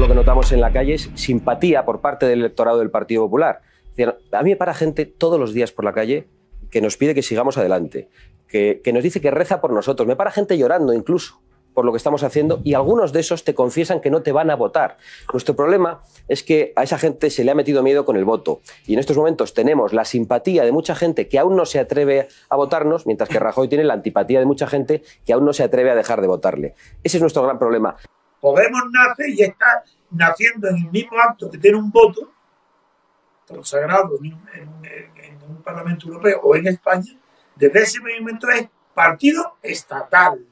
lo que notamos en la calle es simpatía por parte del electorado del Partido Popular. Es decir, a mí me para gente todos los días por la calle que nos pide que sigamos adelante, que nos dice que reza por nosotros. Me para gente llorando incluso por lo que estamos haciendo, y algunos de esos te confiesan que no te van a votar. Nuestro problema es que a esa gente se le ha metido miedo con el voto, y en estos momentos tenemos la simpatía de mucha gente que aún no se atreve a votarnos, mientras que Rajoy tiene la antipatía de mucha gente que aún no se atreve a dejar de votarle. Ese es nuestro gran problema. Podemos nace y está naciendo en el mismo acto que tiene un voto consagrado en un Parlamento Europeo o en España. Desde ese momento es partido estatal,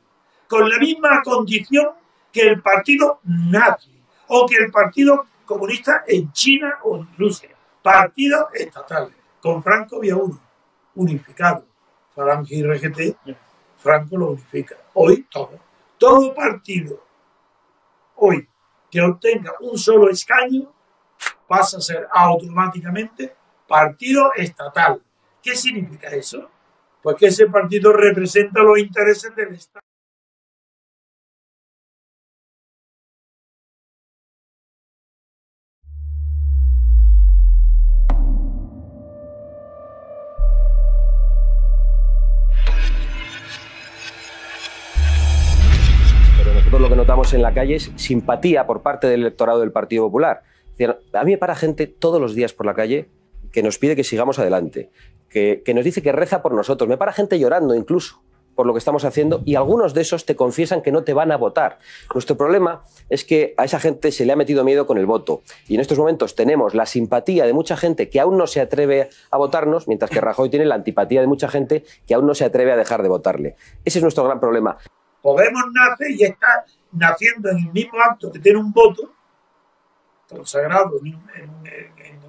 con la misma condición que el partido nazi o que el partido comunista en China o en Rusia. Partidos estatales. Con Franco había uno, unificado. Falange y RGT, Franco lo unifica. Hoy todo partido hoy que obtenga un solo escaño pasa a ser automáticamente partido estatal. ¿Qué significa eso? Pues que ese partido representa los intereses del Estado. Lo que notamos en la calle es simpatía por parte del electorado del Partido Popular. Es decir, a mí me para gente todos los días por la calle que nos pide que sigamos adelante, que nos dice que reza por nosotros. Me para gente llorando incluso por lo que estamos haciendo, y algunos de esos te confiesan que no te van a votar. Nuestro problema es que a esa gente se le ha metido miedo con el voto, y en estos momentos tenemos la simpatía de mucha gente que aún no se atreve a votarnos, mientras que Rajoy tiene la antipatía de mucha gente que aún no se atreve a dejar de votarle. Ese es nuestro gran problema. Podemos nace y está naciendo en el mismo acto que tiene un voto consagrado en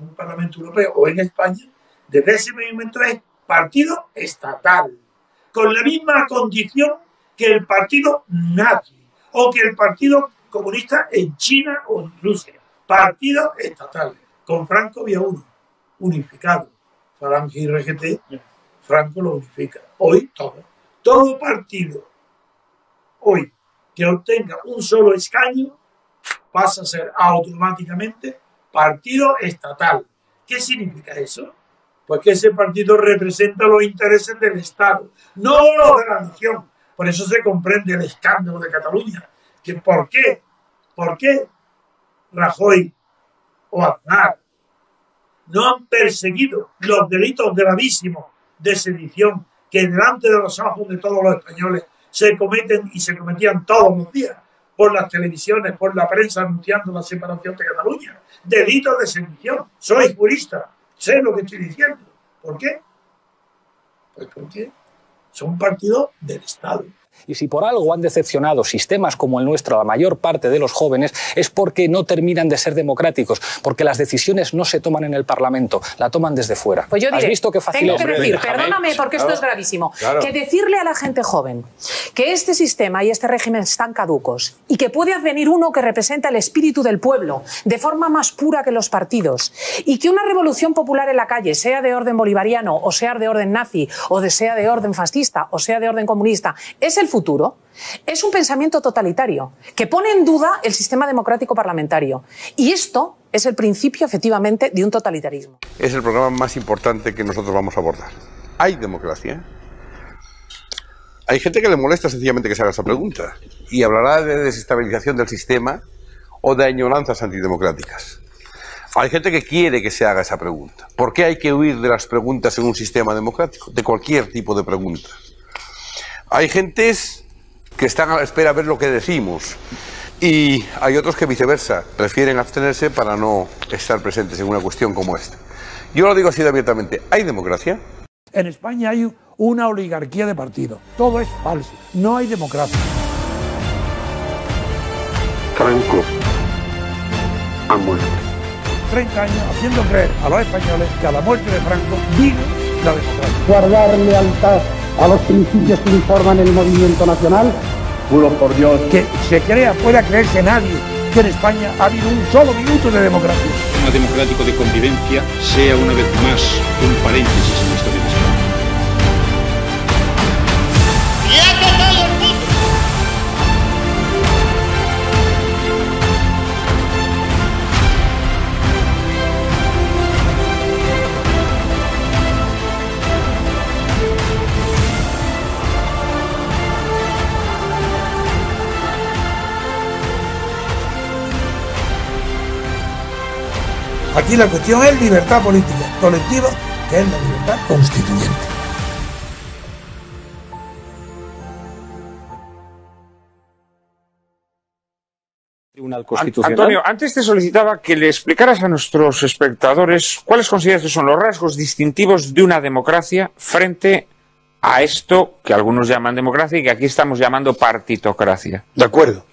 un Parlamento Europeo o en España. Desde ese momento es partido estatal, con la misma condición que el partido nazi o que el partido comunista en China o en Rusia. Partidos estatales. Con Franco había uno, unificado. Falange y RGT, Franco lo unifica. Hoy todo partido hoy que obtenga un solo escaño pasa a ser automáticamente partido estatal. ¿Qué significa eso? Pues que ese partido representa los intereses del Estado, no los de la nación. Por eso se comprende el escándalo de Cataluña. ¿Por qué Rajoy o Aznar no han perseguido los delitos gravísimos de sedición que delante de los ojos de todos los españoles se cometen y se cometían todos los días por las televisiones, por la prensa anunciando la separación de Cataluña? Delitos de sedición. Soy jurista, sé lo que estoy diciendo. ¿Por qué? Pues porque son partidos del Estado. Y si por algo han decepcionado sistemas como el nuestro a la mayor parte de los jóvenes, es porque no terminan de ser democráticos, porque las decisiones no se toman en el Parlamento, la toman desde fuera. Pues yo diré, ¿Has visto qué fácil tengo es? que decir, perdóname porque esto es gravísimo, que decirle a la gente joven que este sistema y este régimen están caducos y que puede advenir uno que representa el espíritu del pueblo de forma más pura que los partidos, y que una revolución popular en la calle, sea de orden bolivariano o sea de orden nazi o sea de orden fascista o sea de orden comunista, es el futuro, es un pensamiento totalitario que pone en duda el sistema democrático parlamentario. Y esto es el principio, efectivamente, de un totalitarismo. Es el programa más importante que nosotros vamos a abordar. ¿Hay democracia? Hay gente que le molesta sencillamente que se haga esa pregunta y hablará de desestabilización del sistema o de añoranzas antidemocráticas. Hay gente que quiere que se haga esa pregunta. ¿Por qué hay que huir de las preguntas en un sistema democrático? De cualquier tipo de preguntas. Hay gentes que están a la espera a ver lo que decimos, y hay otros que viceversa, prefieren abstenerse para no estar presentes en una cuestión como esta. Yo lo digo así de abiertamente, ¿hay democracia? En España hay una oligarquía de partidos, todo es falso, no hay democracia. Franco ha muerto. 30 años haciendo creer a los españoles que a la muerte de Franco vino la democracia. Guardar lealtad a los principios que informan el movimiento nacional. Juro por Dios que se pueda creerse nadie que en España ha habido un solo minuto de democracia. El sistema democrático de convivencia sea una vez más un paréntesis en la historia de España. ¡Y ha tocado el mundo! Aquí la cuestión es libertad política colectiva, que es la libertad constituyente. Tribunal Constitucional. Antonio, antes te solicitaba que le explicaras a nuestros espectadores cuáles consideras que son los rasgos distintivos de una democracia frente a esto que algunos llaman democracia y que aquí estamos llamando partitocracia. De acuerdo.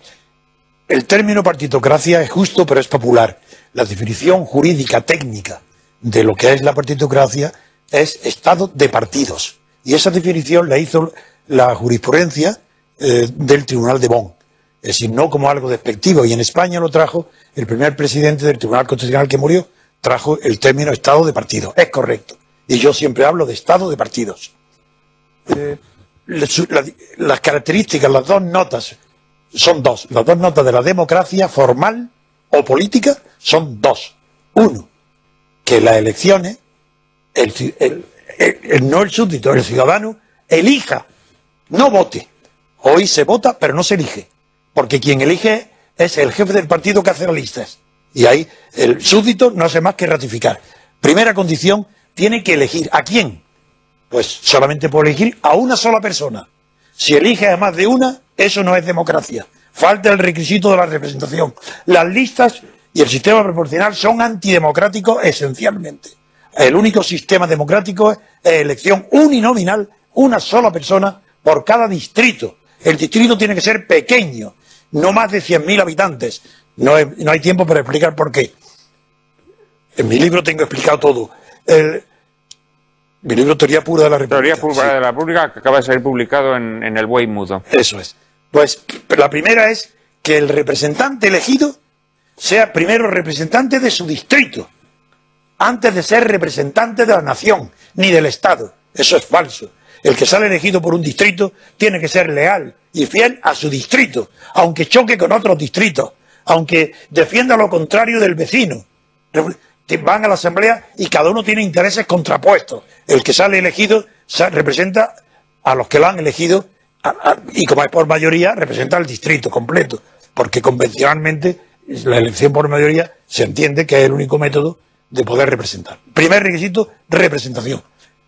El término partitocracia es justo, pero es popular. La definición jurídica técnica de lo que es la partitocracia es estado de partidos. Y esa definición la hizo la jurisprudencia del Tribunal de Bonn. Es decir, no como algo despectivo. Y en España lo trajo el primer presidente del Tribunal Constitucional que murió, trajo el término estado de partidos. Es correcto. Y yo siempre hablo de estado de partidos. Las características, las dos notas, son dos. Las dos notas de la democracia formal o política son dos. Uno, que las elecciones, no el súbdito, el ciudadano, elija, no vote. Hoy se vota, pero no se elige. Porque quien elige es el jefe del partido que hace las listas. Y ahí el súbdito no hace más que ratificar. Primera condición, tiene que elegir. ¿A quién? Pues solamente puede elegir a una sola persona. Si elige a más de una, eso no es democracia. Falta el requisito de la representación. Las listas y el sistema proporcional son antidemocráticos esencialmente. El único sistema democrático es elección uninominal, una sola persona por cada distrito. El distrito tiene que ser pequeño, no más de 100.000 habitantes. No hay tiempo para explicar por qué. En mi libro tengo explicado todo. Mi libro Teoría Pura de la República. Teoría Pura de la República, que acaba de ser publicado en El Buey Mudo. Eso es. Pues la primera es que el representante elegido sea primero representante de su distrito, antes de ser representante de la nación, ni del Estado. Eso es falso. El que sale elegido por un distrito tiene que ser leal y fiel a su distrito, aunque choque con otros distritos, aunque defienda lo contrario del vecino. Van a la asamblea y cada uno tiene intereses contrapuestos. El que sale elegido representa a los que lo han elegido y como es por mayoría representa al distrito completo, porque convencionalmente la elección por mayoría se entiende que es el único método de poder representar. Primer requisito, representación.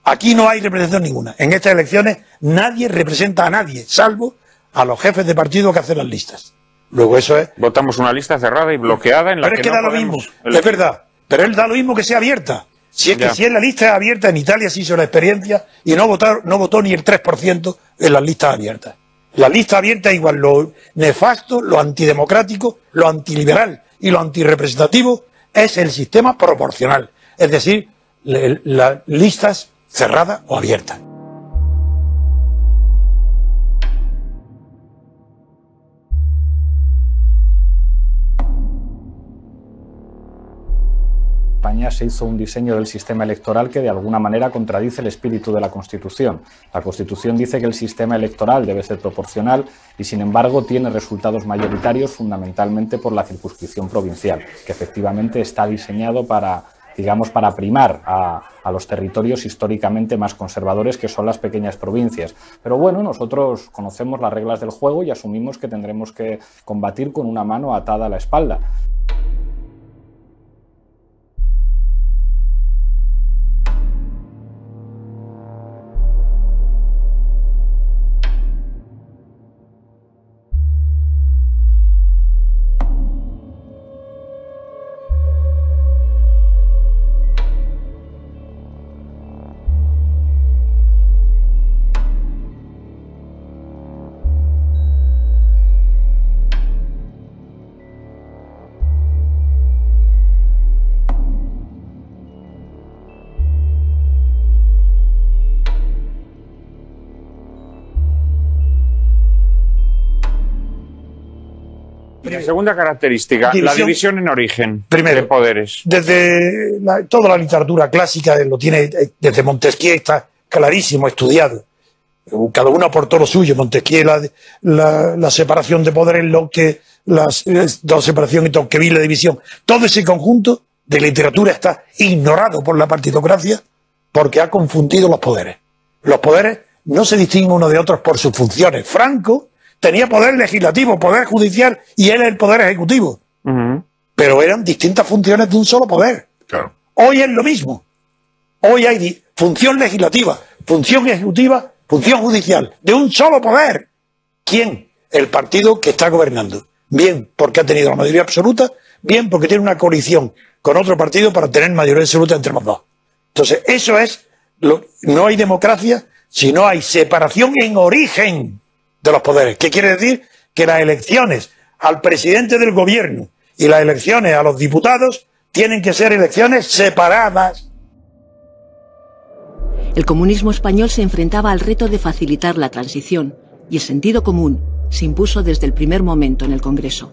Aquí no hay representación ninguna. En estas elecciones nadie representa a nadie, salvo a los jefes de partido que hacen las listas. Luego eso es... Votamos una lista cerrada y bloqueada en la pero que es que no da lo mismo, es verdad. Pero él da lo mismo que sea abierta. Si es que si es la lista abierta, en Italia se hizo la experiencia y no votó ni el 3% en las listas abiertas. La lista abierta es igual lo nefasto, lo antidemocrático, lo antiliberal y lo antirrepresentativo es el sistema proporcional. Es decir, las listas cerradas o abiertas. España se hizo un diseño del sistema electoral que de alguna manera contradice el espíritu de la Constitución. La Constitución dice que el sistema electoral debe ser proporcional y, sin embargo, tiene resultados mayoritarios fundamentalmente por la circunscripción provincial, que efectivamente está diseñado para, digamos, para primar a los territorios históricamente más conservadores, que son las pequeñas provincias. Pero bueno, nosotros conocemos las reglas del juego y asumimos que tendremos que combatir con una mano atada a la espalda. La segunda característica, la división en origen de poderes. Desde toda la literatura clásica lo tiene, desde Montesquieu está clarísimo, estudiado. Cada uno aportó lo suyo. Montesquieu la separación de poderes, la separación y Tocqueville la división. Todo ese conjunto de literatura está ignorado por la partitocracia porque ha confundido los poderes. Los poderes no se distinguen unos de otros por sus funciones. Franco tenía poder legislativo, poder judicial y él el poder ejecutivo. Pero eran distintas funciones de un solo poder. Hoy es lo mismo. Hoy hay función legislativa, función ejecutiva, función judicial, de un solo poder. ¿Quién? El partido que está gobernando. Bien porque ha tenido la mayoría absoluta, bien porque tiene una coalición con otro partido para tener mayoría absoluta entre los dos. Entonces, eso es, no hay democracia si no hay separación en origen de los poderes. ¿Qué quiere decir? Que las elecciones al presidente del gobierno y las elecciones a los diputados tienen que ser elecciones separadas. El comunismo español se enfrentaba al reto de facilitar la transición y el sentido común se impuso desde el primer momento en el Congreso.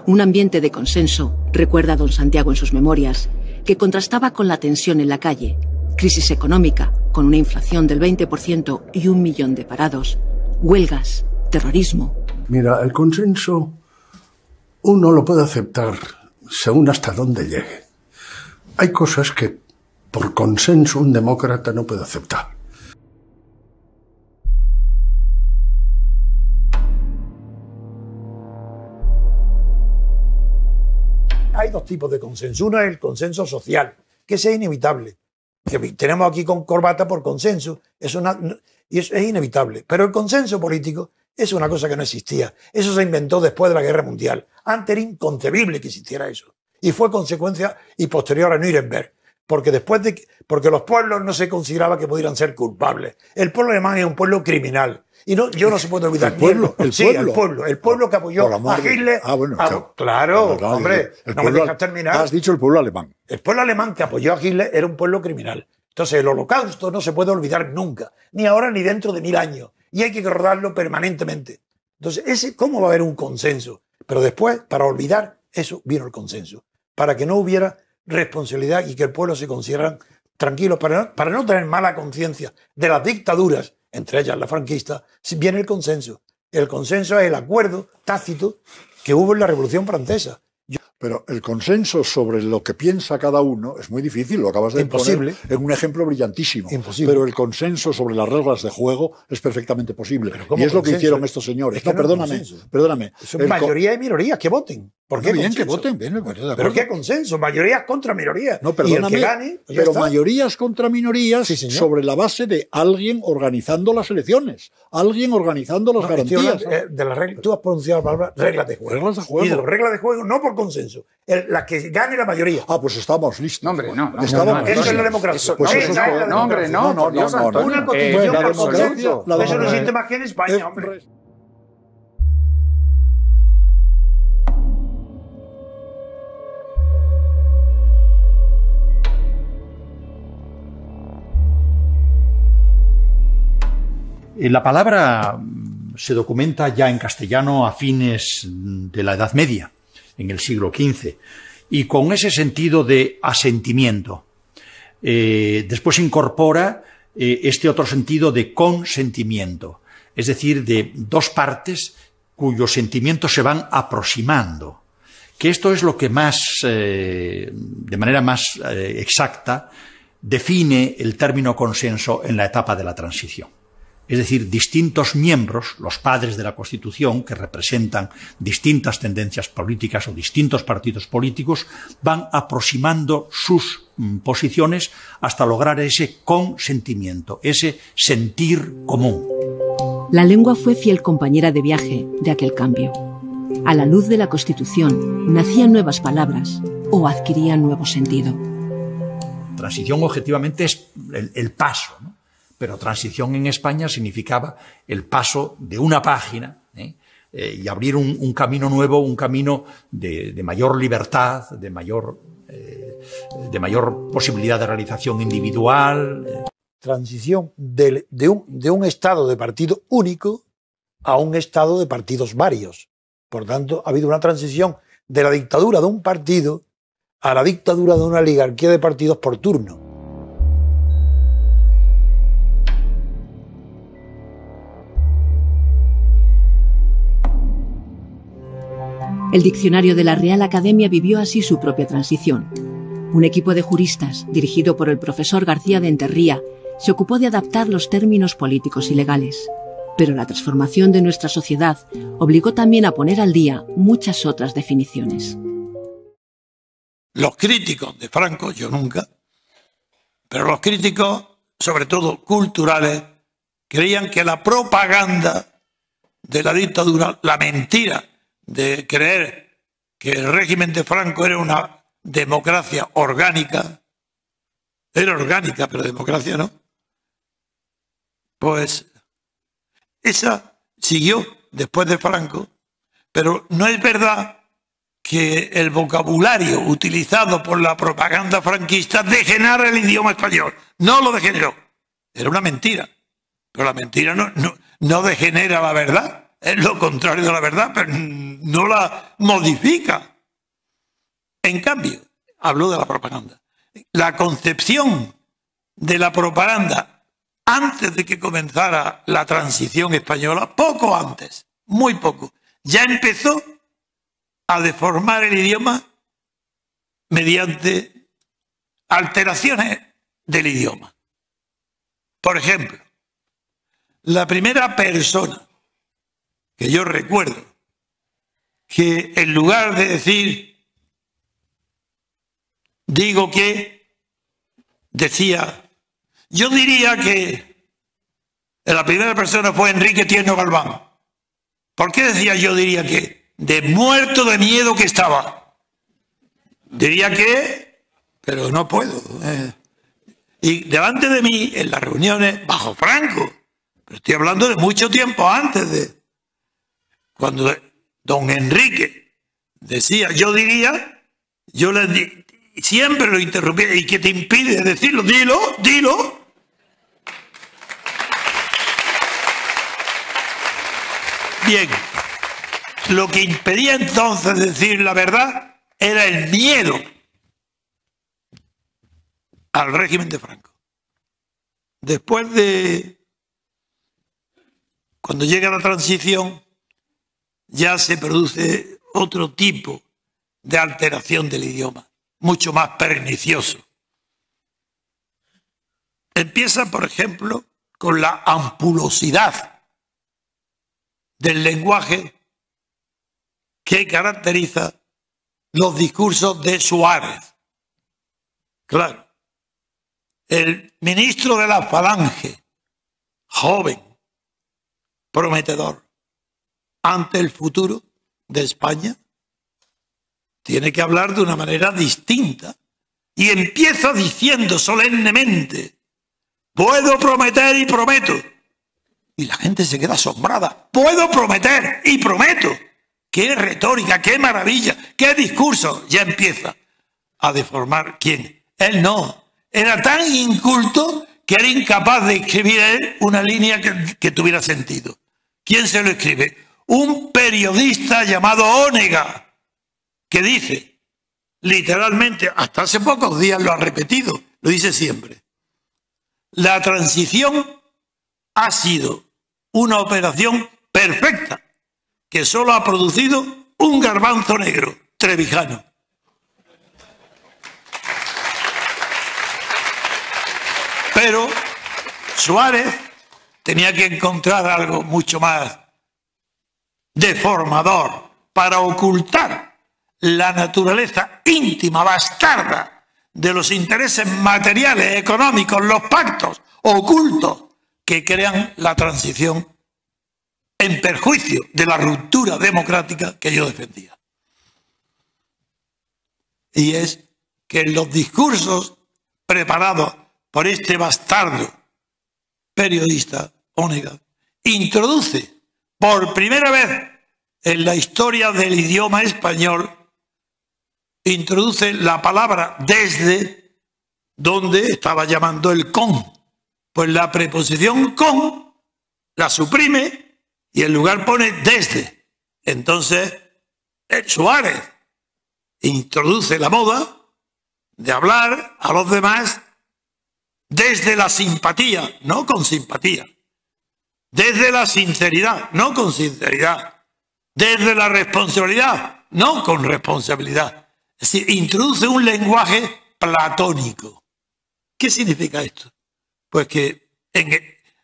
Un ambiente de consenso, recuerda don Santiago en sus memorias, que contrastaba con la tensión en la calle, crisis económica, con una inflación del 20% y 1 millón de parados, huelgas, terrorismo. Mira, el consenso uno lo puede aceptar según hasta dónde llegue. Hay cosas que por consenso un demócrata no puede aceptar. Hay dos tipos de consenso. Uno es el consenso social, que es inevitable. Que tenemos aquí con corbata por consenso, y eso es inevitable. Pero el consenso político es una cosa que no existía. Eso se inventó después de la Guerra Mundial. Antes era inconcebible que existiera eso. Y fue consecuencia y posterior a Nuremberg. Porque porque los pueblos no se consideraba que pudieran ser culpables. El pueblo alemán es un pueblo criminal. Y yo no se puede olvidar. El pueblo que apoyó a Hitler. Claro, hombre, no me dejas terminar. Has dicho el pueblo alemán. El pueblo alemán que apoyó a Hitler era un pueblo criminal. Entonces el holocausto no se puede olvidar nunca, ni ahora ni dentro de 1000 años. Y hay que recordarlo permanentemente. Entonces, ¿cómo va a haber un consenso? Pero después, para olvidar eso, vino el consenso. Para que no hubiera responsabilidad y que el pueblo se considerara tranquilo, para no tener mala conciencia de las dictaduras, entre ellas la franquista, viene el consenso. El consenso es el acuerdo tácito que hubo en la Revolución Francesa. Pero el consenso sobre lo que piensa cada uno es muy difícil, lo acabas de poner en un ejemplo brillantísimo. Imposible. Pero el consenso sobre las reglas de juego es perfectamente posible. Y es lo que hicieron estos señores. Es que perdóname. Son mayoría y minorías, que voten. ¿Por qué bien que voten? Bien, ¿pero qué consenso? Mayorías contra minorías. No, perdóname, y el que gane, pues pero mayorías contra minorías sobre la base de alguien organizando las elecciones, alguien organizando las garantías. De la regla, tú has pronunciado la palabra reglas de juego. Reglas de juego. Y de las reglas de juego no por consenso. La que gane la mayoría. Ah, pues estamos listos. No, hombre, no. Eso es la democracia. No, hombre, no. Una constitución por consenso. Eso no existe más que en España, hombre. La palabra se documenta ya en castellano a fines de la Edad Media, en el siglo XV, y con ese sentido de asentimiento. Después incorpora este otro sentido de consentimiento, es decir, de dos partes cuyos sentimientos se van aproximando. Que esto es lo que más, de manera más exacta, define el término consenso en la etapa de la transición. Es decir, distintos miembros, los padres de la Constitución, que representan distintas tendencias políticas o distintos partidos políticos, van aproximando sus posiciones hasta lograr ese consentimiento, ese sentir común. La lengua fue fiel compañera de viaje de aquel cambio. A la luz de la Constitución nacían nuevas palabras o adquirían nuevo sentido. Transición objetivamente es el paso, ¿no? Pero transición en España significaba el paso de una página y abrir un camino nuevo, un camino de mayor libertad, de mayor posibilidad de realización individual. Transición de un estado de partido único a un estado de partidos varios. Por tanto, ha habido una transición de la dictadura de un partido a la dictadura de una oligarquía de partidos por turno. El diccionario de la Real Academia vivió así su propia transición. Un equipo de juristas, dirigido por el profesor García de Enterría, se ocupó de adaptar los términos políticos y legales. Pero la transformación de nuestra sociedad obligó también a poner al día muchas otras definiciones. los críticos de Franco, yo nunca, pero los críticos, sobre todo culturales, creían que la propaganda de la dictadura, la mentira de creer que el régimen de Franco era una democracia orgánica, era orgánica, pero democracia no, pues esa siguió después de Franco, pero no es verdad que el vocabulario utilizado por la propaganda franquista degenerara el idioma español. No lo degeneró. Era una mentira. Pero la mentira no degenera la verdad. Es lo contrario de la verdad, pero no la modifica. En cambio, habló de la propaganda. La concepción de la propaganda antes de que comenzara la transición española, poco antes, muy poco, ya empezó a deformar el idioma mediante alteraciones del idioma. Por ejemplo, la primera persona que yo recuerdo que en lugar de decir digo que, decía, yo diría que la primera persona fue Enrique Tierno Galván. ¿Por qué decía yo diría que? De muerto de miedo que estaba. Diría que, pero no puedo. Y delante de mí, en las reuniones, bajo Franco, pero estoy hablando de mucho tiempo antes de, cuando don Enrique decía yo diría, yo le siempre lo interrumpía. ¿Y qué te impide decirlo? Dilo, dilo. Bien. Lo que impedía entonces decir la verdad era el miedo al régimen de Franco. Después de, cuando llega la transición, ya se produce otro tipo de alteración del idioma, mucho más pernicioso. Empieza, por ejemplo, con la ampulosidad del lenguaje que caracteriza los discursos de Suárez. Claro, el ministro de la Falange, joven, prometedor, ante el futuro de España, tiene que hablar de una manera distinta y empieza diciendo solemnemente, puedo prometer y prometo. Y la gente se queda asombrada. Puedo prometer y prometo. ¡Qué retórica, qué maravilla, qué discurso! Ya empieza a deformar. ¿Quién? Él no. Era tan inculto que era incapaz de escribir él una línea que tuviera sentido. ¿Quién se lo escribe? Un periodista llamado Onega, que dice, literalmente, hasta hace pocos días lo ha repetido, lo dice siempre. La transición ha sido una operación perfecta, que solo ha producido un garbanzo negro, trevijano. Pero Suárez tenía que encontrar algo mucho más deformador para ocultar la naturaleza íntima, bastarda, de los intereses materiales, económicos, los pactos ocultos que crean la transición en perjuicio de la ruptura democrática que yo defendía. Y es que en los discursos preparados por este bastardo periodista, Onega, introduce por primera vez en la historia del idioma español, introduce la palabra desde, donde estaba llamando el con. Pues la preposición con la suprime y en lugar pone desde. Entonces, Suárez introduce la moda de hablar a los demás desde la simpatía, no con simpatía. Desde la sinceridad, no con sinceridad. Desde la responsabilidad, no con responsabilidad. Es decir, introduce un lenguaje platónico. ¿Qué significa esto? Pues que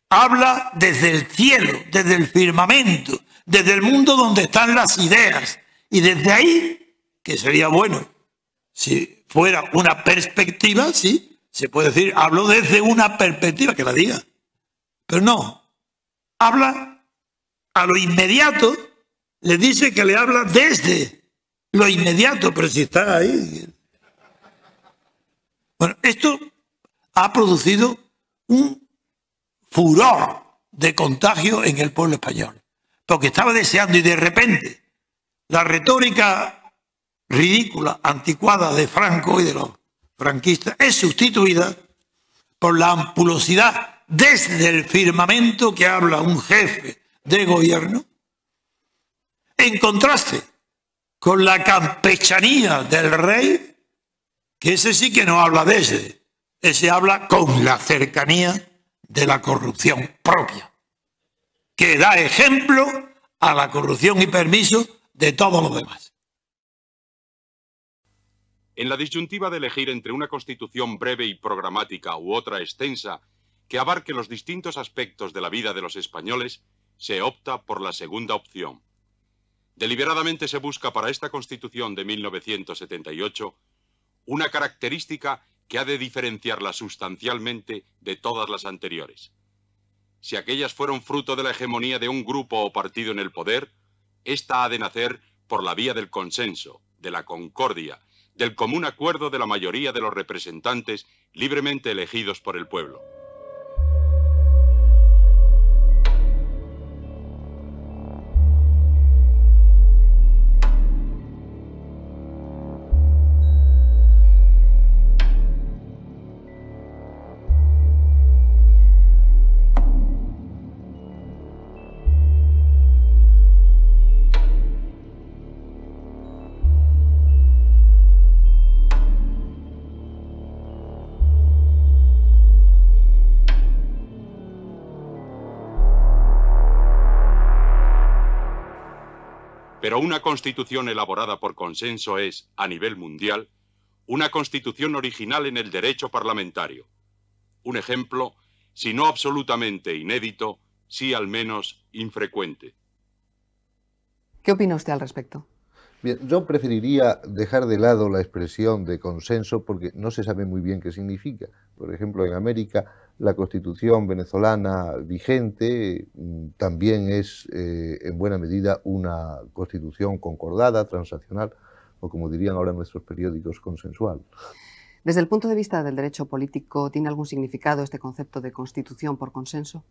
habla desde el cielo, desde el firmamento, desde el mundo donde están las ideas. Y desde ahí, que sería bueno, si fuera una perspectiva, sí, se puede decir, hablo desde una perspectiva, que la diga. Pero no, habla a lo inmediato, le dice que le habla desde lo inmediato, pero si está ahí. Bueno, esto ha producido un furor de contagio en el pueblo español, porque estaba deseando y de repente la retórica ridícula, anticuada de Franco y de los franquistas es sustituida por la ampulosidad desde el firmamento que habla un jefe de gobierno, en contraste con la campechanía del rey, que ese sí que no habla desde, ese habla con la cercanía de la corrupción propia, que da ejemplo a la corrupción y permiso de todos los demás. En la disyuntiva de elegir entre una constitución breve y programática u otra extensa que abarque los distintos aspectos de la vida de los españoles, se opta por la segunda opción. Deliberadamente se busca para esta Constitución de 1978 una característica que ha de diferenciarla sustancialmente de todas las anteriores. Si aquellas fueron fruto de la hegemonía de un grupo o partido en el poder, esta ha de nacer por la vía del consenso, de la concordia, del común acuerdo de la mayoría de los representantes libremente elegidos por el pueblo. Pero una constitución elaborada por consenso es, a nivel mundial, una constitución original en el derecho parlamentario. Un ejemplo, si no absolutamente inédito, sí al menos infrecuente. ¿Qué opina usted al respecto? Bien, yo preferiría dejar de lado la expresión de consenso porque no se sabe muy bien qué significa. Por ejemplo, en América, la Constitución venezolana vigente también es en buena medida una Constitución concordada, transaccional, o como dirían ahora nuestros periódicos, consensual. Desde el punto de vista del derecho político, ¿tiene algún significado este concepto de Constitución por consenso?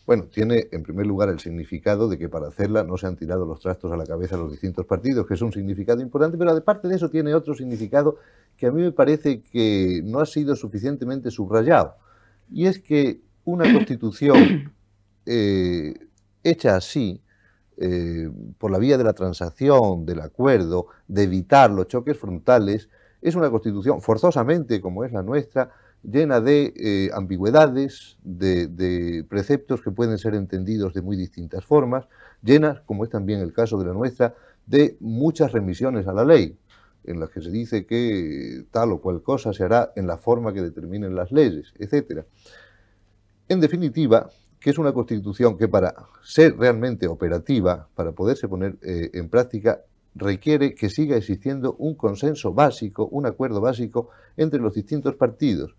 Bueno, tiene en primer lugar el significado de que para hacerla no se han tirado los trastos a la cabeza los distintos partidos, que es un significado importante, pero aparte de eso tiene otro significado que a mí me parece que no ha sido suficientemente subrayado. Y es que una Constitución hecha así, por la vía de la transacción, del acuerdo, de evitar los choques frontales, es una Constitución forzosamente, como es la nuestra, llena de ambigüedades, de preceptos que pueden ser entendidos de muy distintas formas, llena, como es también el caso de la nuestra, de muchas remisiones a la ley, en las que se dice que tal o cual cosa se hará en la forma que determinen las leyes, etc. En definitiva, que es una Constitución que para ser realmente operativa, para poderse poner en práctica, requiere que siga existiendo un consenso básico, un acuerdo básico entre los distintos partidos.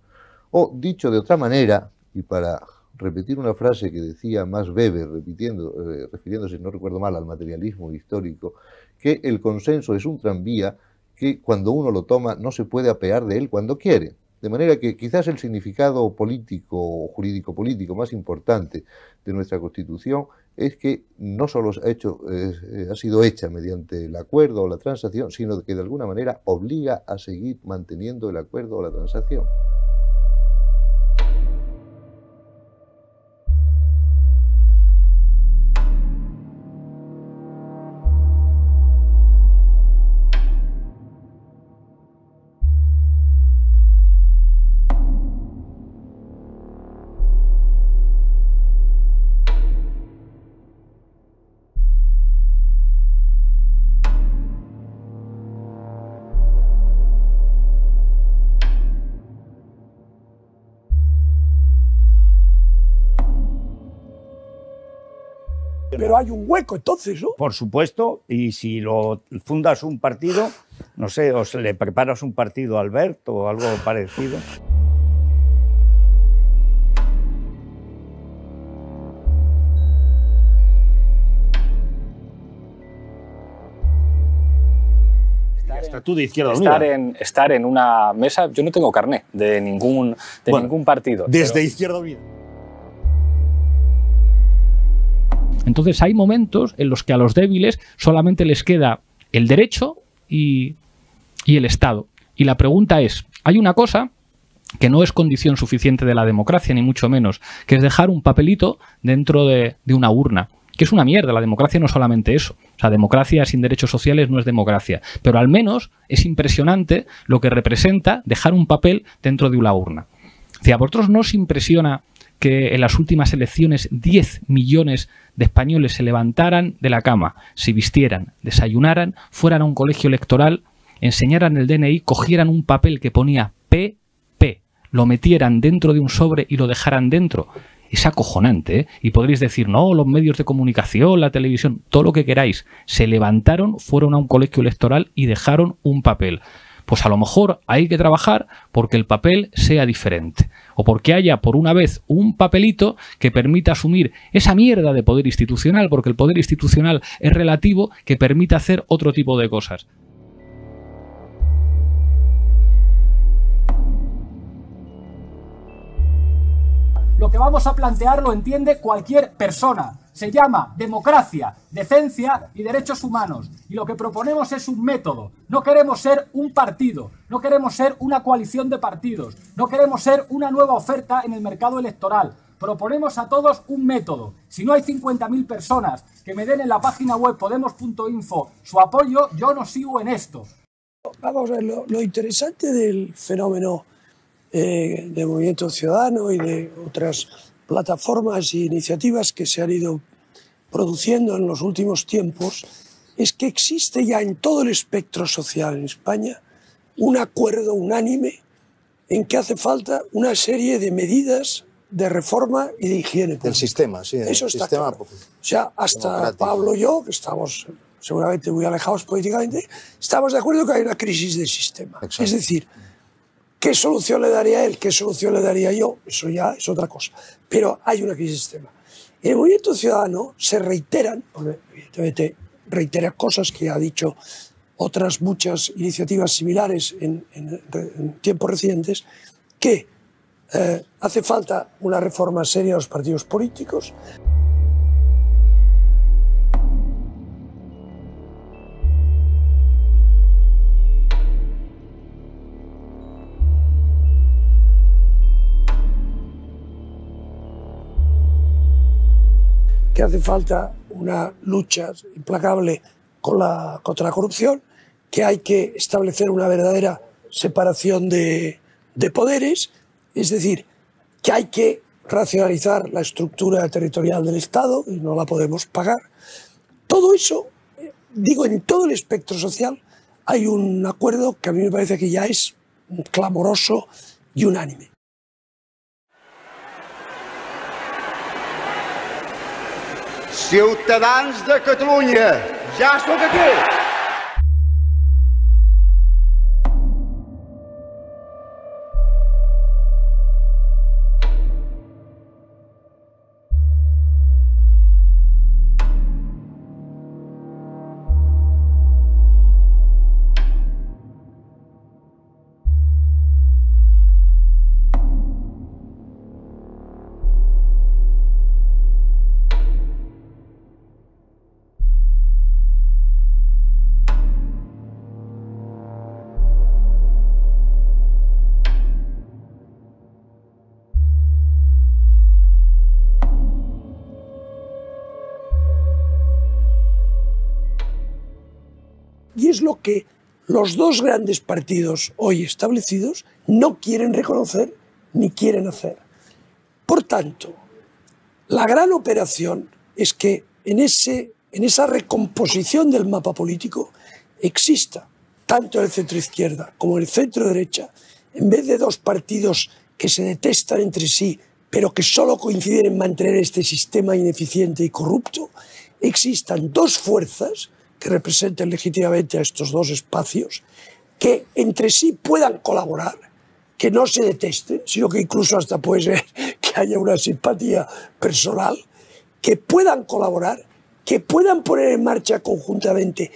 O, dicho de otra manera, y para repetir una frase que decía Max Weber, refiriéndose, no recuerdo mal, al materialismo histórico, que el consenso es un tranvía que cuando uno lo toma no se puede apear de él cuando quiere. De manera que quizás el significado político o jurídico-político más importante de nuestra Constitución es que no solo ha sido hecha mediante el acuerdo o la transacción, sino que de alguna manera obliga a seguir manteniendo el acuerdo o la transacción. pero hay un hueco entonces, ¿no? Por supuesto, y si lo fundas un partido, no sé, o le preparas un partido a Alberto o algo parecido. Hasta tú de Izquierda Unida. Estar en una mesa, yo no tengo carné de ningún partido. Desde Izquierda Unida. Entonces hay momentos en los que a los débiles solamente les queda el derecho y el Estado. Y la pregunta es, hay una cosa que no es condición suficiente de la democracia, ni mucho menos, que es dejar un papelito dentro de una urna. Que es una mierda, la democracia no es solamente eso. O sea, democracia sin derechos sociales no es democracia. Pero al menos es impresionante lo que representa dejar un papel dentro de una urna. ¿A vosotros no os impresiona que en las últimas elecciones 10 millones de españoles se levantaran de la cama, se vistieran, desayunaran, fueran a un colegio electoral, enseñaran el DNI, cogieran un papel que ponía PP, lo metieran dentro de un sobre y lo dejaran dentro? Es acojonante, ¿eh? Y podréis decir, no, los medios de comunicación, la televisión, todo lo que queráis. Se levantaron, fueron a un colegio electoral y dejaron un papel. Pues a lo mejor hay que trabajar porque el papel sea diferente. O porque haya, por una vez, un papelito que permita asumir esa mierda de poder institucional, porque el poder institucional es relativo, que permita hacer otro tipo de cosas. Lo que vamos a plantear lo entiende cualquier persona. Se llama democracia, decencia y derechos humanos. Y lo que proponemos es un método. No queremos ser un partido, no queremos ser una coalición de partidos, no queremos ser una nueva oferta en el mercado electoral. Proponemos a todos un método. Si no hay 50.000 personas que me den en la página web podemos.info su apoyo, yo no sigo en esto. Vamos a ver, lo interesante del fenómeno de Movimiento Ciudadano y de otras plataformas e iniciativas que se han ido produciendo en los últimos tiempos es que existe ya en todo el espectro social en España un acuerdo unánime en que hace falta una serie de medidas de reforma y de higiene pública. Del sistema, sí. Eso está claro. O sea, hasta Pablo y yo, que estamos seguramente muy alejados políticamente, estamos de acuerdo que hay una crisis del sistema. Exacto. Es decir, ¿qué solución le daría él? ¿Qué solución le daría yo? Eso ya es otra cosa. Pero hay una crisis del sistema. En el Movimiento Ciudadano se reiteran, porque evidentemente reitera cosas que ha dicho otras muchas iniciativas similares en tiempos recientes, que hace falta una reforma seria de los partidos políticos. Que hace falta una lucha implacable contra la corrupción, que hay que establecer una verdadera separación de poderes, es decir, que hay que racionalizar la estructura territorial del Estado y no la podemos pagar. Todo eso, digo, en todo el espectro social hay un acuerdo que a mí me parece que ya es clamoroso y unánime. Ciutadans de Catalunya, ja sóc aquí! Y es lo que los dos grandes partidos hoy establecidos no quieren reconocer ni quieren hacer. Por tanto, la gran operación es que en esa recomposición del mapa político exista, tanto en el centro izquierda como en el centro derecha, en vez de dos partidos que se detestan entre sí, pero que solo coinciden en mantener este sistema ineficiente y corrupto, existan dos fuerzas que representen legítimamente a estos dos espacios, que entre sí puedan colaborar, que no se detesten, sino que incluso hasta puede ser que haya una simpatía personal, que puedan colaborar, que puedan poner en marcha conjuntamente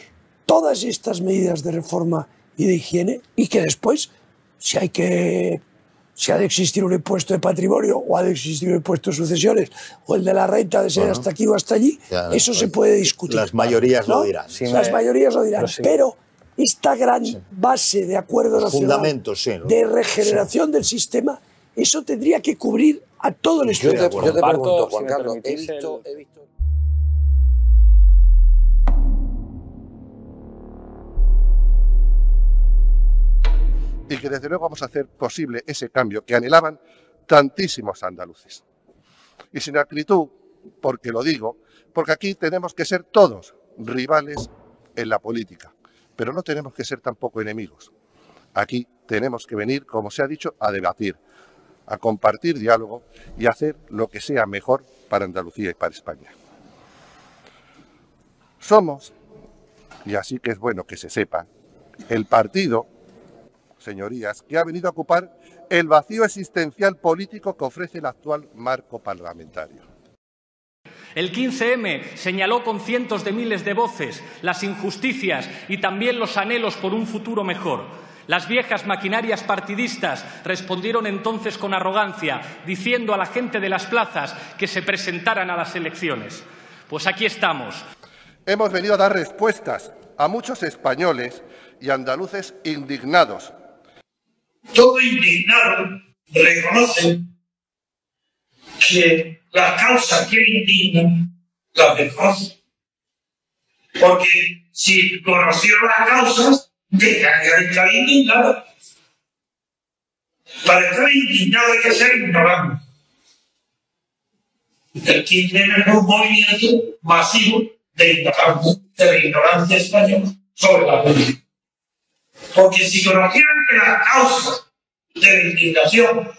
todas estas medidas de reforma y de higiene, y que después, si ha de existir un impuesto de patrimonio o ha de existir un impuesto de sucesiones o el de la renta de ser hasta aquí o hasta allí, eso se puede discutir. Las mayorías lo dirán. Las mayorías lo dirán, pero esta gran base de acuerdo nacional de regeneración del sistema, eso tendría que cubrir a todo el Estado. Yo te pregunto, Juan Carlos, he visto... Y que desde luego vamos a hacer posible ese cambio que anhelaban tantísimos andaluces. Y sin acritud, porque lo digo, porque aquí tenemos que ser todos rivales en la política, pero no tenemos que ser tampoco enemigos. Aquí tenemos que venir, como se ha dicho, a debatir, a compartir diálogo y a hacer lo que sea mejor para Andalucía y para España. Somos, y así que es bueno que se sepa, el partido, señorías, que ha venido a ocupar el vacío existencial político que ofrece el actual marco parlamentario. El 15M señaló con cientos de miles de voces las injusticias y también los anhelos por un futuro mejor. Las viejas maquinarias partidistas respondieron entonces con arrogancia, diciendo a la gente de las plazas que se presentaran a las elecciones. Pues aquí estamos. Hemos venido a dar respuestas a muchos españoles y andaluces indignados. Todo indignado reconoce que la causa que indigna la desconoce. Porque si conocieron las causas, dejarían de estar indignados. Para estar indignado hay que ser ignorante. El 15M fue un movimiento masivo de la ignorancia española sobre la política. Porque si conocieran que las causas de la indignación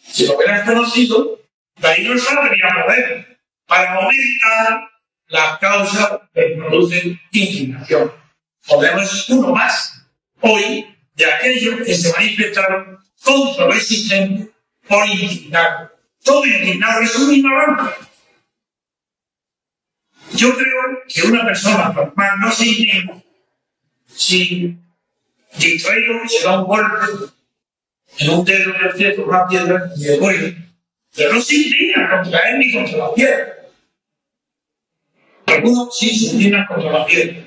se lo hubieran conocido, de ahí no saldría a poder para aumentar las causas que producen indignación. Podemos uno más hoy de aquellos que se manifestaron contra lo existente por indignado. Todo indignado es un ignorante. Yo creo que una persona normal no se indigna si distraído se da un golpe en un dedo del pie con una piedra y le duele. Pero no se indigna contra él ni contra la piedra. Algunos sí se indignan contra la piedra.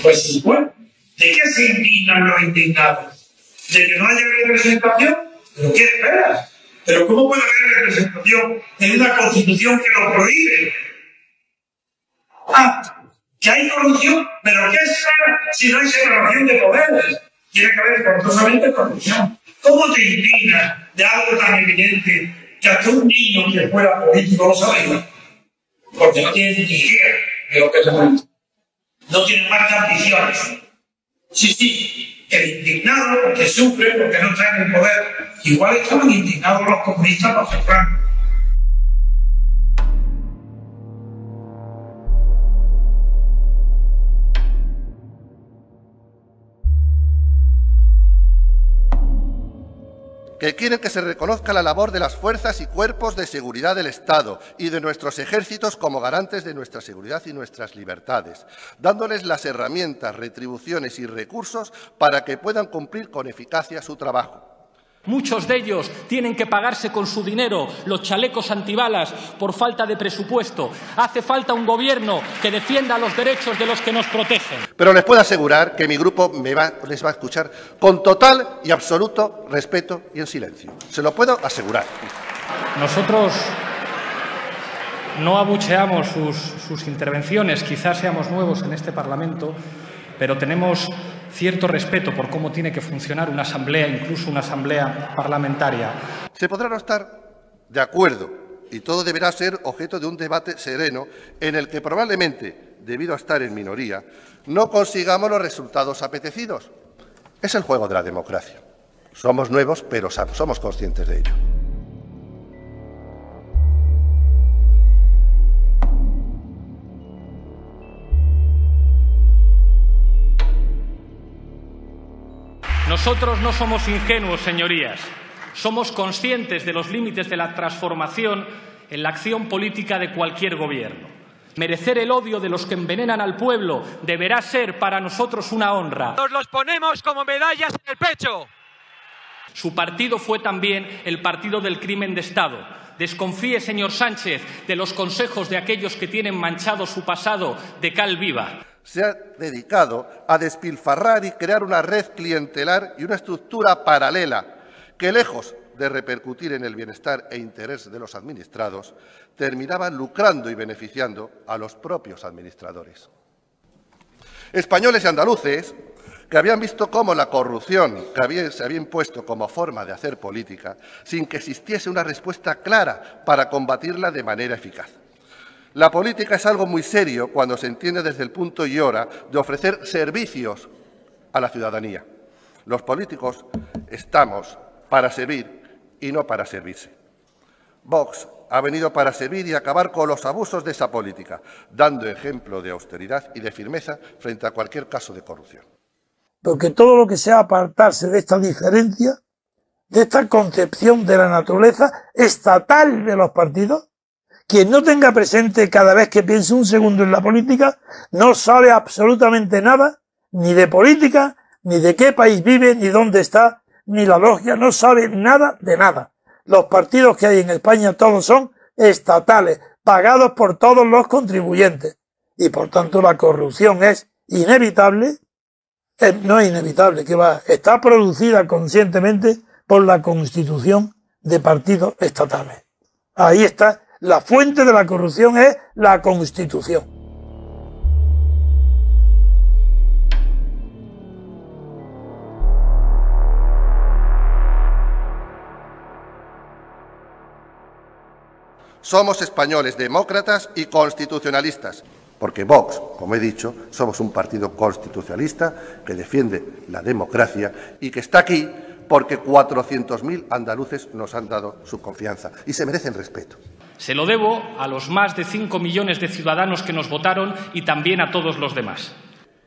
Pues sí, bueno, ¿de qué se indignan los indignados? ¿De que no haya representación? ¿Pero qué esperas? ¿Pero cómo puede haber representación en una constitución que lo prohíbe? Que hay corrupción, pero ¿qué espera si no hay separación de poderes? Tiene que haber forzosamente corrupción. ¿Cómo te indignas de algo tan evidente que hasta un niño que fuera político lo sabía? Porque no tiene ni idea de lo que se mueve. No tiene más que ambiciones. Sí, el indignado, porque sufre, porque no está en el poder, igual estaban indignados los comunistas para Franco. Que quieren que se reconozca la labor de las fuerzas y cuerpos de seguridad del Estado y de nuestros ejércitos como garantes de nuestra seguridad y nuestras libertades, dándoles las herramientas, retribuciones y recursos para que puedan cumplir con eficacia su trabajo. Muchos de ellos tienen que pagarse con su dinero los chalecos antibalas por falta de presupuesto. Hace falta un gobierno que defienda los derechos de los que nos protegen. Pero les puedo asegurar que mi grupo les va a escuchar con total y absoluto respeto y en silencio. Se lo puedo asegurar. Nosotros no abucheamos sus intervenciones, quizás seamos nuevos en este Parlamento, pero tenemos cierto respeto por cómo tiene que funcionar una asamblea, incluso una asamblea parlamentaria. Se podrá no estar de acuerdo y todo deberá ser objeto de un debate sereno en el que probablemente, debido a estar en minoría, no consigamos los resultados apetecidos. Es el juego de la democracia. Somos nuevos, pero somos conscientes de ello. Nosotros no somos ingenuos, señorías. Somos conscientes de los límites de la transformación en la acción política de cualquier gobierno. Merecer el odio de los que envenenan al pueblo deberá ser para nosotros una honra. Nos los ponemos como medallas en el pecho. Su partido fue también el partido del crimen de Estado. Desconfíe, señor Sánchez, de los consejos de aquellos que tienen manchado su pasado de cal viva. Se ha dedicado a despilfarrar y crear una red clientelar y una estructura paralela que, lejos de repercutir en el bienestar e interés de los administrados, terminaban lucrando y beneficiando a los propios administradores. Españoles y andaluces que habían visto cómo la corrupción se había impuesto como forma de hacer política sin que existiese una respuesta clara para combatirla de manera eficaz. La política es algo muy serio cuando se entiende desde el punto y hora de ofrecer servicios a la ciudadanía. Los políticos estamos para servir y no para servirse. Vox ha venido para servir y acabar con los abusos de esa política, dando ejemplo de austeridad y de firmeza frente a cualquier caso de corrupción. Porque todo lo que sea apartarse de esta diferencia, de esta concepción de la naturaleza estatal de los partidos, quien no tenga presente cada vez que piense un segundo en la política, no sabe absolutamente nada, ni de política, ni de qué país vive, ni dónde está, ni la logia, no sabe nada de nada. Los partidos que hay en España todos son estatales, pagados por todos los contribuyentes. Y por tanto la corrupción es inevitable, no es inevitable, que está producida conscientemente por la constitución de partidos estatales. Ahí está. La fuente de la corrupción es la Constitución. Somos españoles demócratas y constitucionalistas, porque Vox, como he dicho, somos un partido constitucionalista que defiende la democracia y que está aquí porque 400.000 andaluces nos han dado su confianza y se merecen respeto. Se lo debo a los más de 5 millones de ciudadanos que nos votaron y también a todos los demás.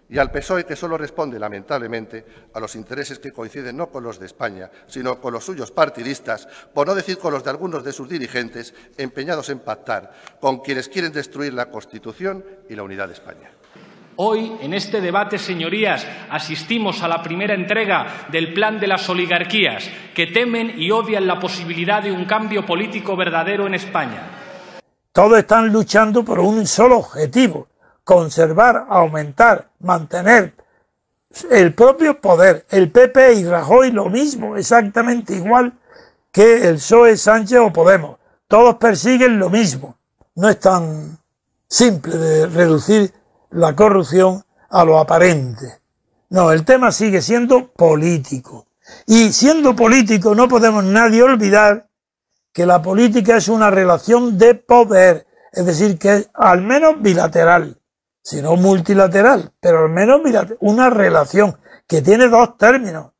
Y al PSOE, que solo responde, lamentablemente, a los intereses que coinciden no con los de España, sino con los suyos partidistas, por no decir con los de algunos de sus dirigentes, empeñados en pactar con quienes quieren destruir la Constitución y la unidad de España. Hoy, en este debate, señorías, asistimos a la primera entrega del plan de las oligarquías, que temen y odian la posibilidad de un cambio político verdadero en España. Todos están luchando por un solo objetivo: conservar, aumentar, mantener el propio poder. El PP y Rajoy lo mismo, exactamente igual que el PSOE, Sánchez o Podemos. Todos persiguen lo mismo. No es tan simple de reducir la corrupción a lo aparente. No, el tema sigue siendo político. Y siendo político no podemos nadie olvidar que la política es una relación de poder, es decir, que es al menos bilateral, si no multilateral, pero al menos bilateral, una relación que tiene dos términos,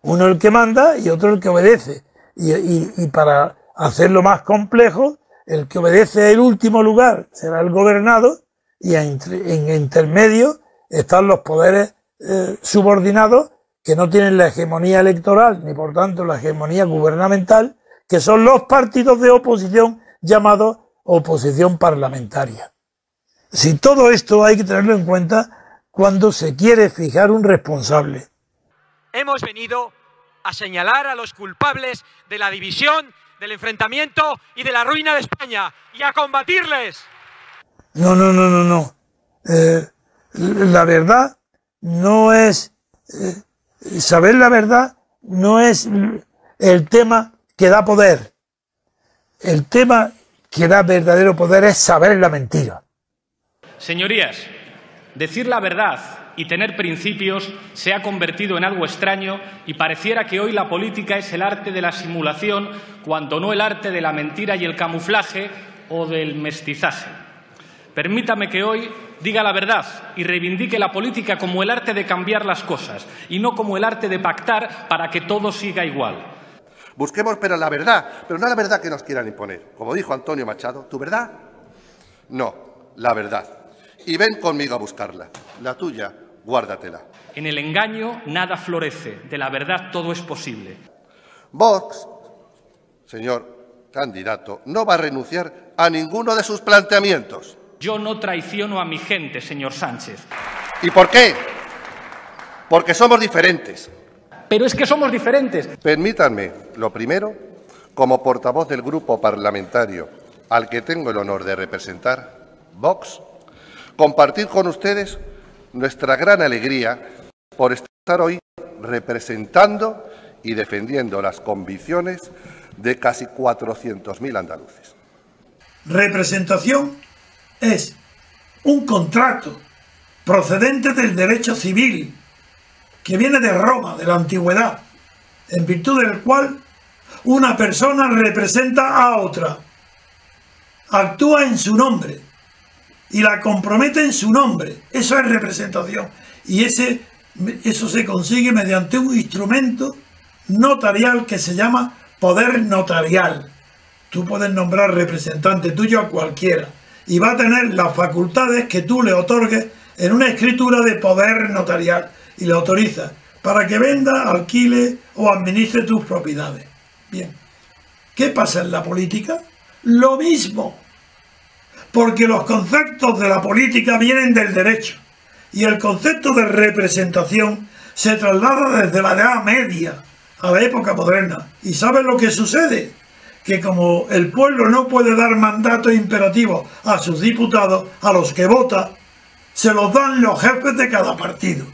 uno el que manda y otro el que obedece. Y para hacerlo más complejo, el que obedece el último lugar será el gobernado, y en intermedio están los poderes subordinados que no tienen la hegemonía electoral ni por tanto la hegemonía gubernamental, que son los partidos de oposición llamados oposición parlamentaria. Si todo esto hay que tenerlo en cuenta cuando se quiere fijar un responsable. Hemos venido a señalar a los culpables de la división, del enfrentamiento y de la ruina de España y a combatirles. No. La verdad no es... saber la verdad no es el tema que da poder. El tema que da verdadero poder es saber la mentira. Señorías, decir la verdad y tener principios se ha convertido en algo extraño y pareciera que hoy la política es el arte de la simulación cuando no el arte de la mentira y el camuflaje o del mestizaje. Permítame que hoy diga la verdad y reivindique la política como el arte de cambiar las cosas y no como el arte de pactar para que todo siga igual. Busquemos pero la verdad, pero no la verdad que nos quieran imponer. Como dijo Antonio Machado, ¿tu verdad? No, la verdad. Y ven conmigo a buscarla. La tuya, guárdatela. En el engaño nada florece, de la verdad todo es posible. Vox, señor candidato, no va a renunciar a ninguno de sus planteamientos. Yo no traiciono a mi gente, señor Sánchez. ¿Y por qué? Porque somos diferentes. Pero es que somos diferentes. Permítanme, lo primero, como portavoz del grupo parlamentario al que tengo el honor de representar, Vox, compartir con ustedes nuestra gran alegría por estar hoy representando y defendiendo las convicciones de casi 400.000 andaluces. Representación es un contrato procedente del derecho civil que viene de Roma, de la antigüedad, en virtud del cual una persona representa a otra, actúa en su nombre y la compromete en su nombre. Eso es representación, y eso se consigue mediante un instrumento notarial que se llama poder notarial. Tú puedes nombrar representante tuyo a cualquiera y va a tener las facultades que tú le otorgues en una escritura de poder notarial y le autorizas para que venda, alquile o administre tus propiedades. Bien, ¿qué pasa en la política? Lo mismo, porque los conceptos de la política vienen del derecho y el concepto de representación se traslada desde la Edad Media a la época moderna. ¿Y sabes lo que sucede? Que como el pueblo no puede dar mandato imperativo a sus diputados, a los que vota, se los dan los jefes de cada partido.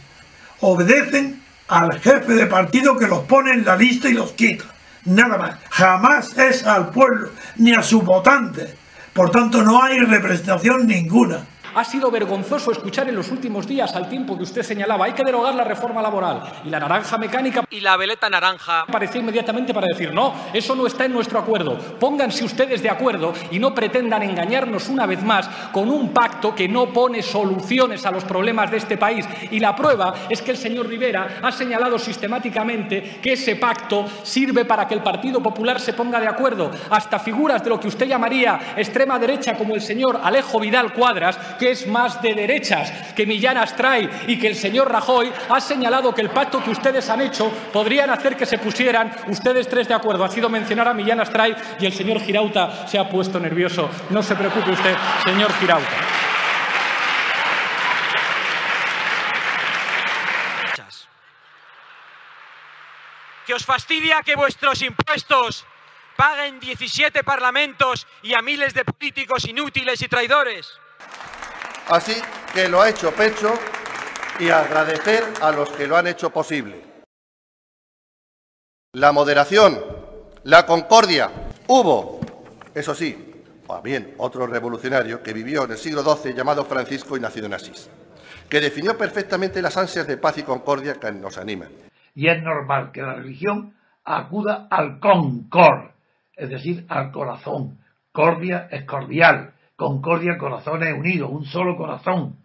Obedecen al jefe de partido que los pone en la lista y los quita. Nada más. Jamás es al pueblo ni a sus votantes. Por tanto, no hay representación ninguna. Ha sido vergonzoso escuchar en los últimos días, al tiempo que usted señalaba, hay que derogar la reforma laboral y la naranja mecánica y la veleta naranja. Apareció inmediatamente para decir, no, eso no está en nuestro acuerdo. Pónganse ustedes de acuerdo y no pretendan engañarnos una vez más con un pacto que no pone soluciones a los problemas de este país. Y la prueba es que el señor Rivera ha señalado sistemáticamente que ese pacto sirve para que el Partido Popular se ponga de acuerdo. Hasta figuras de lo que usted llamaría extrema derecha, como el señor Alejo Vidal Cuadras, que es más de derechas que Millán Astray, y que el señor Rajoy ha señalado que el pacto que ustedes han hecho podrían hacer que se pusieran ustedes tres de acuerdo. Ha sido mencionar a Millán Astray y el señor Girauta se ha puesto nervioso. No se preocupe usted, señor Girauta. ¿Que os fastidia que vuestros impuestos paguen 17 parlamentos y a miles de políticos inútiles y traidores? Así que lo ha hecho pecho y agradecer a los que lo han hecho posible. La moderación, la concordia. Hubo, eso sí, o bien otro revolucionario que vivió en el siglo XII llamado Francisco y nacido en Asís, que definió perfectamente las ansias de paz y concordia que nos animan. Y es normal que la religión acuda al concord, es decir, al corazón. Cordia es cordial. Concordia, corazones unidos, un solo corazón.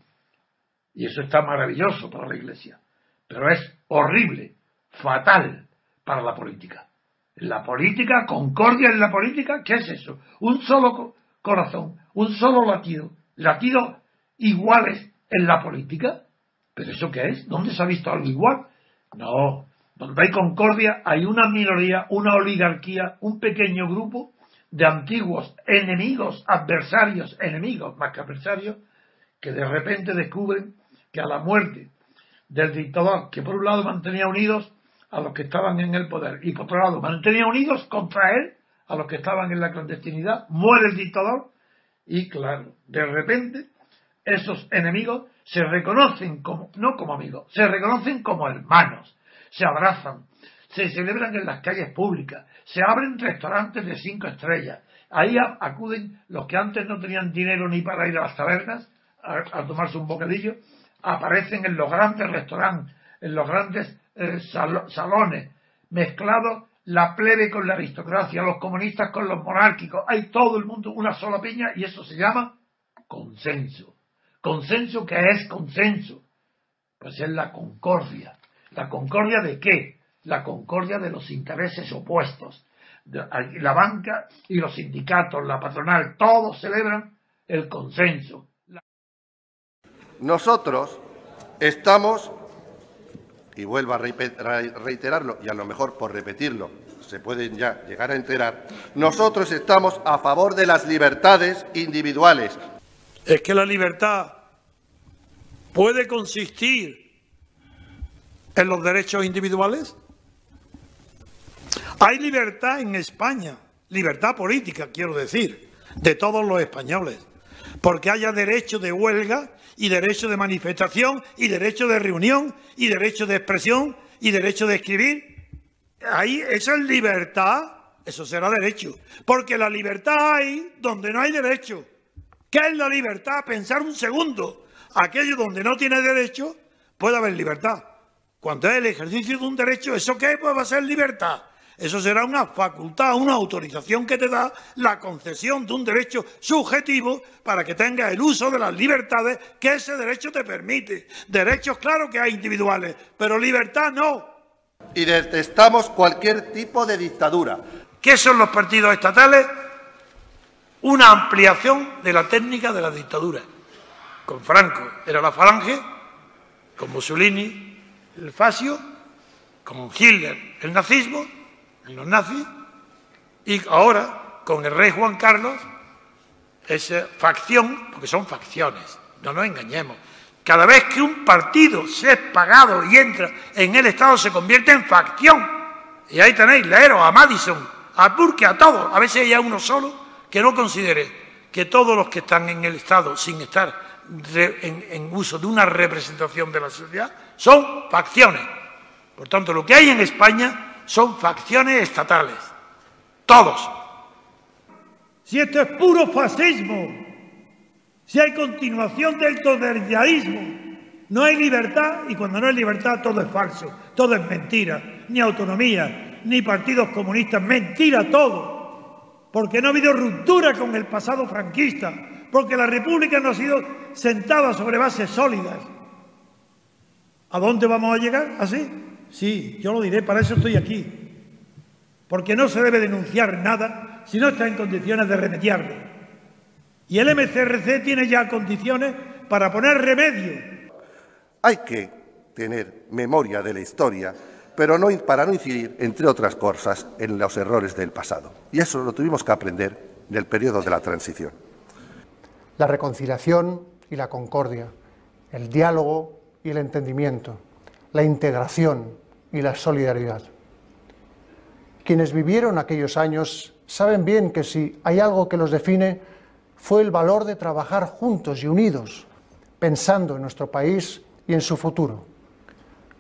Y eso está maravilloso para la Iglesia. Pero es horrible, fatal para la política. En la política, concordia en la política, ¿qué es eso? Un solo corazón, un solo latido. Latidos iguales en la política. ¿Pero eso qué es? ¿Dónde se ha visto algo igual? No. Donde hay concordia hay una minoría, una oligarquía, un pequeño grupo de antiguos enemigos, adversarios, enemigos más que adversarios, que de repente descubren que a la muerte del dictador, que por un lado mantenía unidos a los que estaban en el poder y por otro lado mantenía unidos contra él a los que estaban en la clandestinidad, muere el dictador y claro, de repente esos enemigos se reconocen como, no como amigos, se reconocen como hermanos, se abrazan, se celebran en las calles públicas, se abren restaurantes de 5 estrellas. Ahí acuden los que antes no tenían dinero ni para ir a las tabernas a tomarse un bocadillo, aparecen en los grandes restaurantes, en los grandes salones, mezclados la plebe con la aristocracia, los comunistas con los monárquicos. Hay todo el mundo, una sola piña, y eso se llama consenso. ¿Consenso qué es consenso? Pues es la concordia. ¿La concordia de qué? La concordia de los intereses opuestos. La banca y los sindicatos, la patronal, todos celebran el consenso. Nosotros estamos y vuelvo a reiterarlo, y a lo mejor por repetirlo se pueden ya llegar a enterar, nosotros estamos a favor de las libertades individuales. Es que la libertad puede consistir en los derechos individuales. Hay libertad en España, libertad política, quiero decir, de todos los españoles, porque haya derecho de huelga y derecho de manifestación y derecho de reunión y derecho de expresión y derecho de escribir. Ahí, eso es libertad, eso será derecho, porque la libertad hay donde no hay derecho. ¿Qué es la libertad? Pensar un segundo, aquello donde no tiene derecho puede haber libertad. Cuando es el ejercicio de un derecho, ¿eso qué? Pues va a ser libertad. Eso será una facultad, una autorización que te da la concesión de un derecho subjetivo para que tengas el uso de las libertades que ese derecho te permite. Derechos, claro que hay individuales, pero libertad no. Y detestamos cualquier tipo de dictadura. ¿Qué son los partidos estatales? Una ampliación de la técnica de la dictadura. Con Franco era la Falange, con Mussolini el fascio, con Hitler el nazismo, los nazis, y ahora con el rey Juan Carlos esa facción, porque son facciones, no nos engañemos. Cada vez que un partido se es pagado y entra en el Estado se convierte en facción. Y ahí tenéis, leeros a Madison, a Burke, a todos. A veces hay uno solo que no considere que todos los que están en el Estado sin estar en uso de una representación de la sociedad son facciones. Por tanto, lo que hay en España son facciones estatales. Todos. Si esto es puro fascismo, si hay continuación del totalitarismo, no hay libertad, y cuando no hay libertad todo es falso, todo es mentira, ni autonomía, ni partidos comunistas, mentira todo, porque no ha habido ruptura con el pasado franquista, porque la República no ha sido sentada sobre bases sólidas. ¿A dónde vamos a llegar? ¿Así? Sí, yo lo diré, para eso estoy aquí, porque no se debe denunciar nada si no está en condiciones de remediarlo. Y el MCRC tiene ya condiciones para poner remedio. Hay que tener memoria de la historia, pero no para no incidir, entre otras cosas, en los errores del pasado. Y eso lo tuvimos que aprender del periodo de la transición. La reconciliación y la concordia, el diálogo y el entendimiento, la integración y la solidaridad. Quienes vivieron aquellos años saben bien que si hay algo que los define, fue el valor de trabajar juntos y unidos, pensando en nuestro país y en su futuro.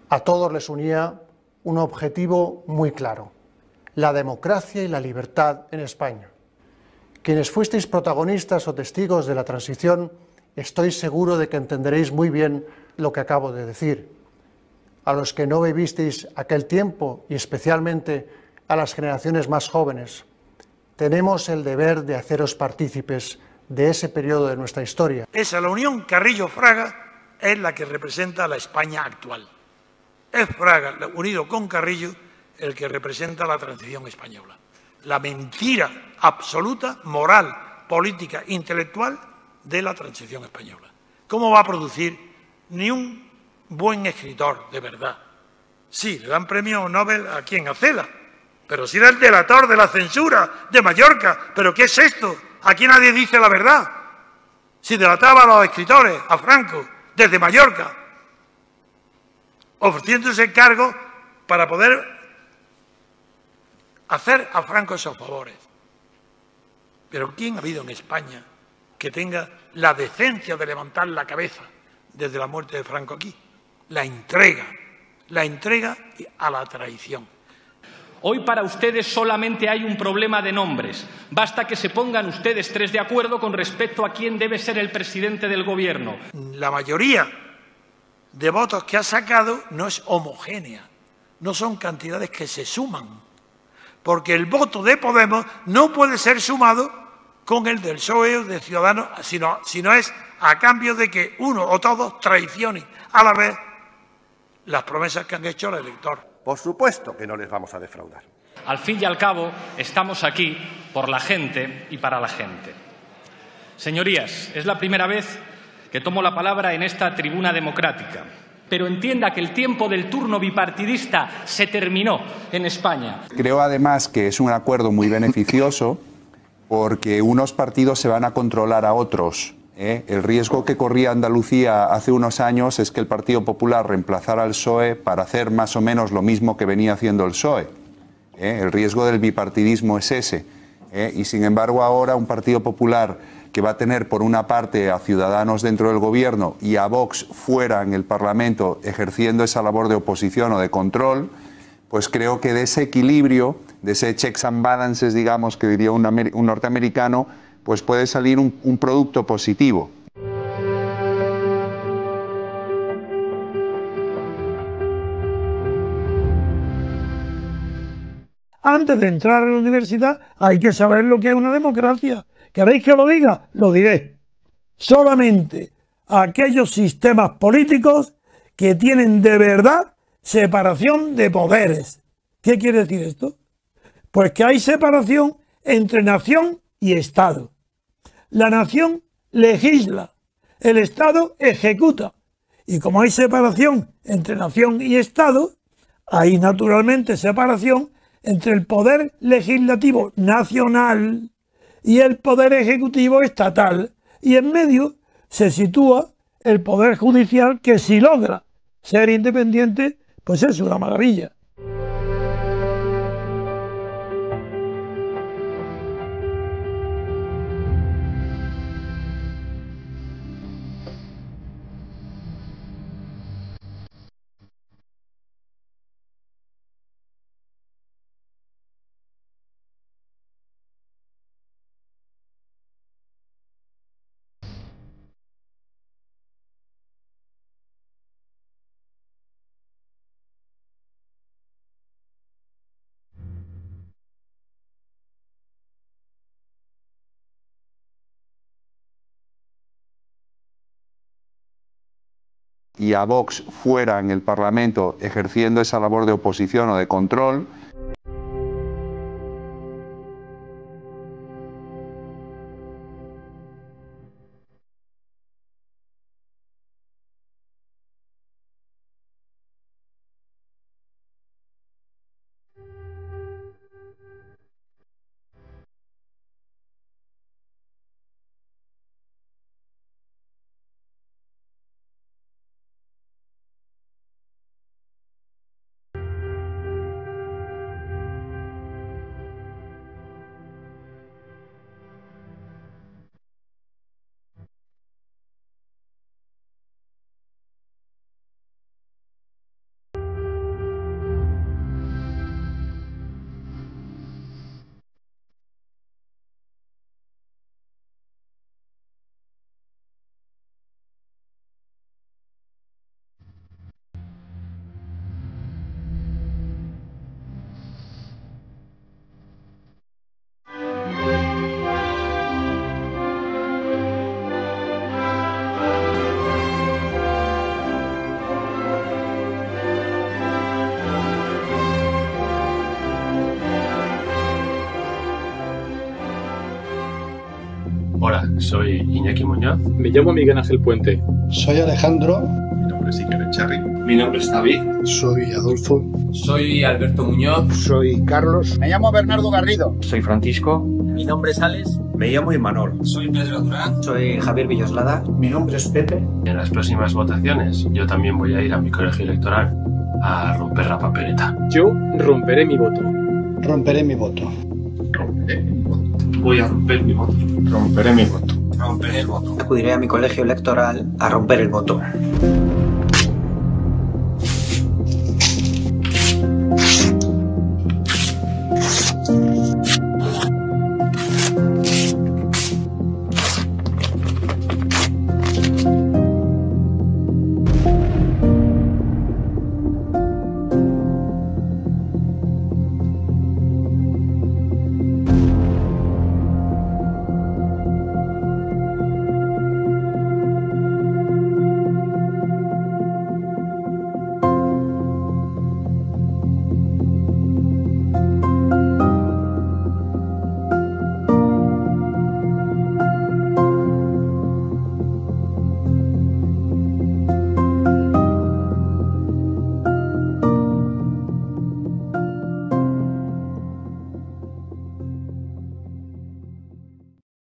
A todos les unía un objetivo muy claro: la democracia y la libertad en España. Quienes fuisteis protagonistas o testigos de la transición, estoy seguro de que entenderéis muy bien lo que acabo de decir. A los que no vivisteis aquel tiempo, y especialmente a las generaciones más jóvenes, tenemos el deber de haceros partícipes de ese periodo de nuestra historia. Esa, la unión Carrillo-Fraga, es la que representa a la España actual. Es Fraga, unido con Carrillo, el que representa la transición española. La mentira absoluta, moral, política, intelectual de la transición española. ¿Cómo va a producir ni un buen escritor de verdad? Sí, le dan premio Nobel a quien, a Cela, pero si era el delator de la censura de Mallorca. ¿Pero qué es esto? Aquí nadie dice la verdad. Si delataba a los escritores, a Franco, desde Mallorca, ofreciéndose cargos para poder hacer a Franco esos favores. Pero ¿quién ha habido en España que tenga la decencia de levantar la cabeza desde la muerte de Franco aquí? La entrega a la traición. Hoy para ustedes solamente hay un problema de nombres. Basta que se pongan ustedes tres de acuerdo con respecto a quién debe ser el presidente del gobierno. La mayoría de votos que ha sacado no es homogénea, no son cantidades que se suman, porque el voto de Podemos no puede ser sumado con el del PSOE o de Ciudadanos, sino es a cambio de que uno o todos traicionen a la vez las promesas que han hecho al elector. Por supuesto que no les vamos a defraudar. Al fin y al cabo, estamos aquí por la gente y para la gente. Señorías, es la primera vez que tomo la palabra en esta tribuna democrática. pero entienda que el tiempo del turno bipartidista se terminó en España. Creo además que es un acuerdo muy beneficioso porque unos partidos se van a controlar a otros. El riesgo que corría Andalucía hace unos años es que el Partido Popular reemplazara al PSOE para hacer más o menos lo mismo que venía haciendo el PSOE. El riesgo del bipartidismo es ese. Y sin embargo ahora un Partido Popular que va a tener por una parte a Ciudadanos dentro del gobierno y a Vox fuera en el Parlamento ejerciendo esa labor de oposición o de control, pues creo que de ese equilibrio, de ese checks and balances, digamos, que diría un norteamericano, pues puede salir un producto positivo. Antes de entrar a la universidad hay que saber lo que es una democracia. ¿Queréis que lo diga? Lo diré. Solamente aquellos sistemas políticos que tienen de verdad separación de poderes. ¿Qué quiere decir esto? Pues que hay separación entre nación y Estado. La nación legisla, el Estado ejecuta. Y como hay separación entre nación y Estado, hay naturalmente separación entre el poder legislativo nacional y el poder ejecutivo estatal. Y en medio se sitúa el poder judicial, que si logra ser independiente, pues es una maravilla. Y a Vox fuera en el Parlamento ejerciendo esa labor de oposición o de control. Hola, soy Iñaki Muñoz. Me llamo Miguel Ángel Puente. Soy Alejandro. Mi nombre es Iker Echarri. Mi nombre es David. Soy Adolfo. Soy Alberto Muñoz. Soy Carlos. Me llamo Bernardo Garrido. Soy Francisco. Mi nombre es Alex. Me llamo Imanol. Soy Pedro Durán. Soy Javier Villoslada. Mi nombre es Pepe. En las próximas votaciones yo también voy a ir a mi colegio electoral a romper la papeleta. Yo romperé mi voto. Romperé mi voto. Romperé mi voto. Voy a romper mi voto. Romperé mi voto. Romperé el voto. Acudiré a mi colegio electoral a romper el voto.